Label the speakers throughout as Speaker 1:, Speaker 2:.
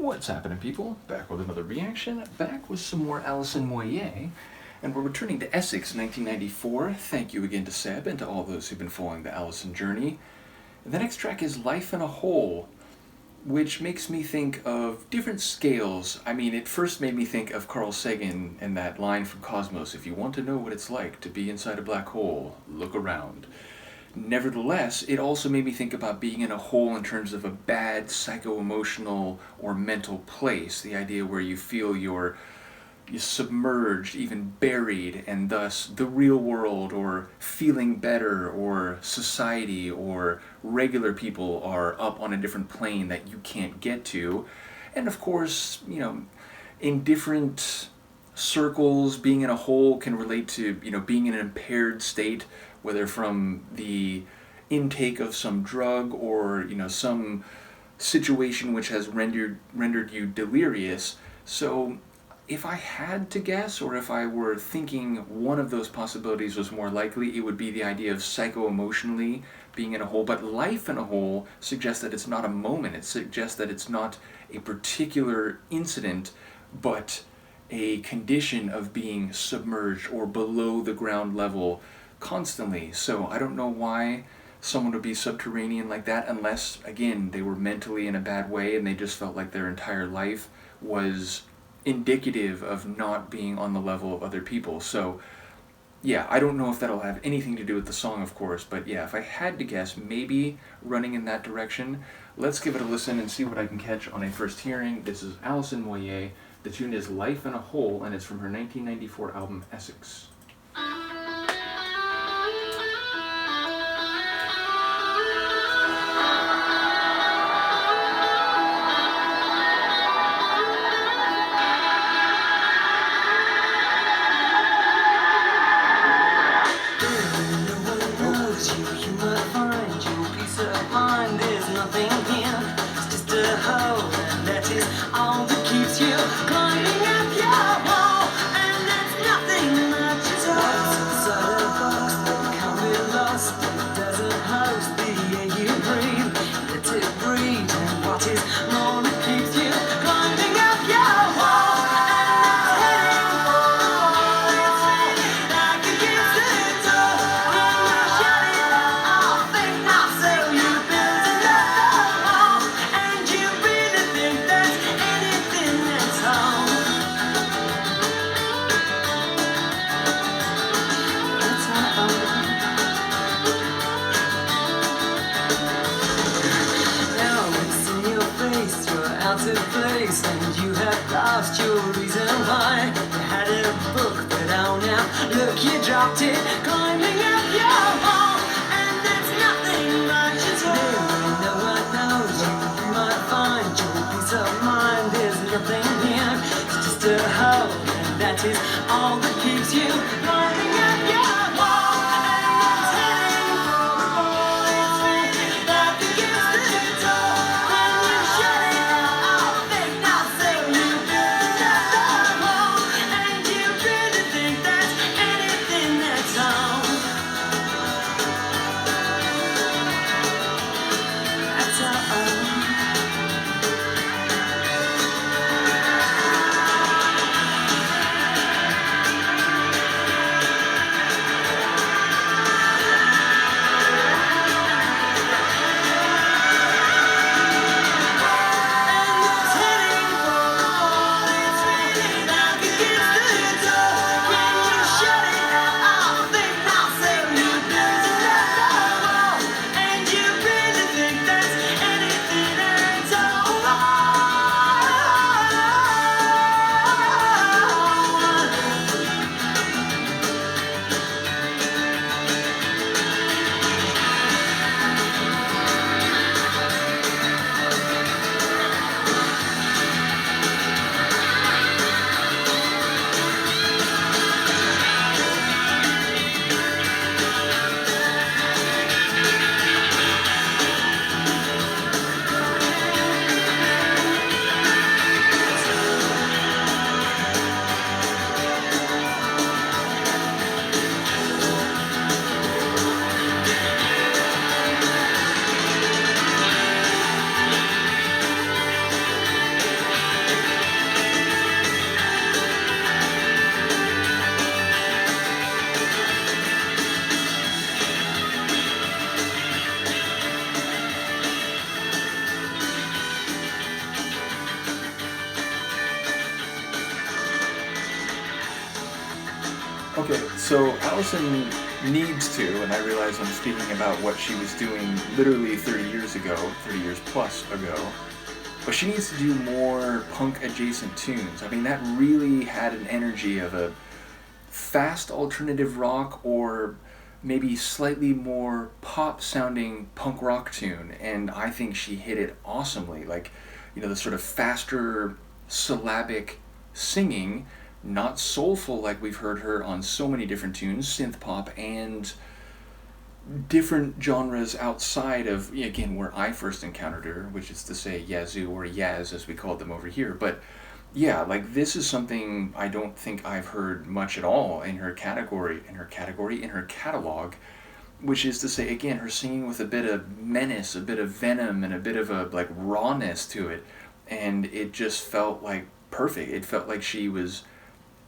Speaker 1: What's happening, people? Back with another reaction, back with some more Alison Moyet, and we're returning to Essex, 1994. Thank you again to Seb and to all those who've been following the Alison journey. The next track is Life in a Hole, which makes me think of different scales. I mean, it first made me think of Carl Sagan and that line from Cosmos, if you want to know what it's like to be inside a black hole, look around. Nevertheless, it also made me think about being in a hole in terms of a bad psycho-emotional or mental place, the idea where you feel you're submerged, even buried, and thus the real world or feeling better or society or regular people are up on a different plane that you can't get to. And of course, in different circles, being in a hole can relate to, being in an impaired state, whether from the intake of some drug or, some situation which has rendered you delirious. So if I had to guess, or if I were thinking one of those possibilities was more likely, it would be the idea of psycho-emotionally being in a hole. But life in a hole suggests that it's not a moment. It suggests that it's not a particular incident, but a condition of being submerged or below the ground level constantly. So I don't know why someone would be subterranean like that unless, again, they were mentally in a bad way and they just felt like their entire life was indicative of not being on the level of other people. So yeah, I don't know if that'll have anything to do with the song, of course, but yeah, if I had to guess, maybe running in that direction. Let's give it a listen and see what I can catch on a first hearing. This is Alison Moyet. The tune is Life in a Hole, and it's from her 1994 album Essex.
Speaker 2: And you have lost your reason why. You had a book, but oh now, look, you dropped it, climbing up your wall, and there's nothing much at all. No one knows you, you might find your peace of mind. There's nothing here, it's just a hole, and that is all that keeps you climbing up your wall.
Speaker 1: Okay, so Allison needs to, and I realize I'm speaking about what she was doing literally 30 years ago, 30 years plus ago, but she needs to do more punk adjacent tunes. I mean, that really had an energy of a fast alternative rock or maybe slightly more pop sounding punk rock tune, and I think she hit it awesomely. Like, the sort of faster syllabic singing, not soulful like we've heard her on so many different tunes, synth pop and different genres outside of, again, where I first encountered her, which is to say Yazoo or Yaz as we called them over here. But yeah, like this is something I don't think I've heard much at all in her catalog, which is to say, again, her singing with a bit of menace, a bit of venom, and a bit of a like rawness to it, and it just felt like perfect. It felt like she was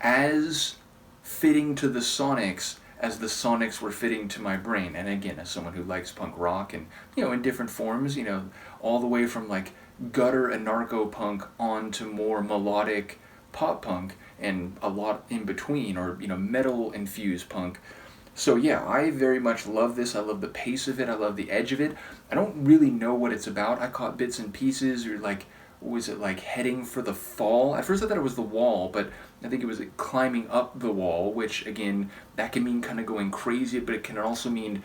Speaker 1: as fitting to the Sonics as the Sonics were fitting to my brain. And again, as someone who likes punk rock and, in different forms, all the way from like gutter anarcho punk on to more melodic pop punk and a lot in between, or, metal infused punk. So yeah, I very much love this. I love the pace of it. I love the edge of it. I don't really know what it's about. I caught bits and pieces, or like, was it like heading for the fall? At first I thought it was the wall, but I think it was climbing up the wall, which again, that can mean kind of going crazy, but it can also mean,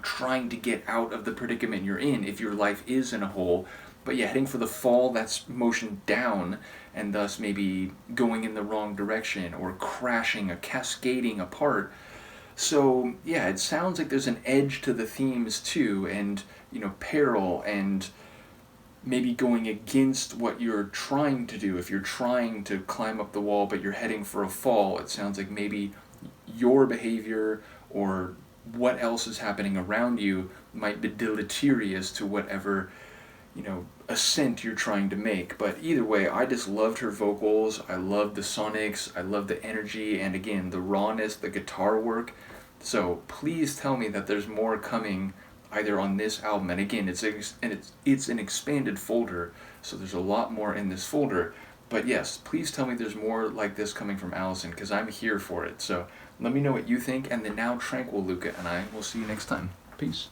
Speaker 1: trying to get out of the predicament you're in if your life is in a hole. But yeah, heading for the fall, that's motion down, and thus maybe going in the wrong direction or crashing or cascading apart. So yeah, it sounds like there's an edge to the themes too, and peril, and maybe going against what you're trying to do. If you're trying to climb up the wall but you're heading for a fall, it sounds like maybe your behavior or what else is happening around you might be deleterious to whatever ascent you're trying to make. But either way, I just loved her vocals. I loved the Sonics. I loved the energy, and again, the rawness, the guitar work. So please tell me that there's more coming either on this album, and again, it's an expanded folder, so there's a lot more in this folder. But yes, please tell me there's more like this coming from Allison, because I'm here for it. So let me know what you think, and then now Tranquil Luca and I will see you next time. Peace.